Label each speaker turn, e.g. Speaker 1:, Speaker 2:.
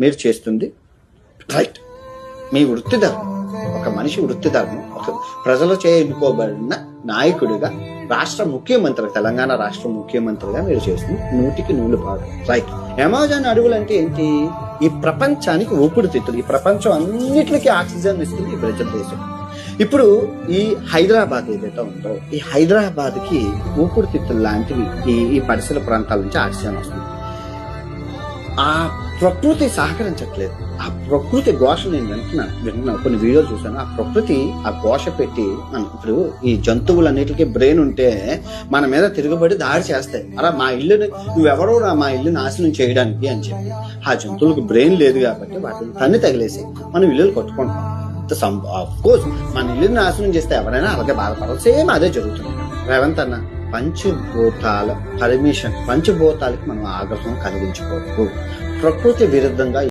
Speaker 1: మీరు చేస్తుంది రైట్. మీ వృత్తి ధర్మం, ఒక మనిషి వృత్తి ధర్మం, ఒక ప్రజలచే ఎన్నుకోబడిన నాయకుడిగా, రాష్ట్ర ముఖ్యమంత్రి, తెలంగాణ రాష్ట్ర ముఖ్యమంత్రిగా మీరు చేస్తుంది 100% రైట్. అమెజాన్ అడవులు అంటే ఏంటి? ఈ ప్రపంచానికి ఊపిరితిత్తులు, ఈ ప్రపంచం అన్నిటికీ ఆక్సిజన్ ఇస్తుంది ఈ బ్రెజిల్ దేశం. ఇప్పుడు ఈ హైదరాబాద్ ఏదైతే ఉందో, ఈ హైదరాబాద్ కి ఊపిరితిత్తులు లాంటివి ఈ పరిసర ప్రాంతాల నుంచి ఆక్సిజన్ వస్తుంది. ఆ ప్రకృతి సహకరించట్లేదు. ఆ ప్రకృతి ఘోష నేను వింటున్నాను, కొన్ని వీడియోలు చూసాను. ఆ ప్రకృతి ఆ ఘోష పెట్టి ఇప్పుడు ఈ జంతువులన్నిటికీ బ్రెయిన్ ఉంటే మన మీద తిరుగుబడి దాడి చేస్తాయి. అలా మా ఇల్లుని నువ్వెవరో మా ఇల్లు నాశనం చేయడానికి అని చెప్పి. ఆ జంతువులకు బ్రెయిన్ లేదు కాబట్టి వాటిని తన్ని తగిలేసి మనం ఇల్లులు కొట్టుకుంటాం. ఆఫ్ కోర్స్ మన ఇల్లుని నాశనం చేస్తే ఎవరైనా అలాగే బాధపడాలి. సేమ్ అదే జరుగుతుంది. రేవంత్ అన్న, పంచభూతాల పర్మిషన్, పంచభూతాలకి మనం ఆగ్రహం కలిగించుకోవద్దు. ప్రకృతి విరుద్ధంగా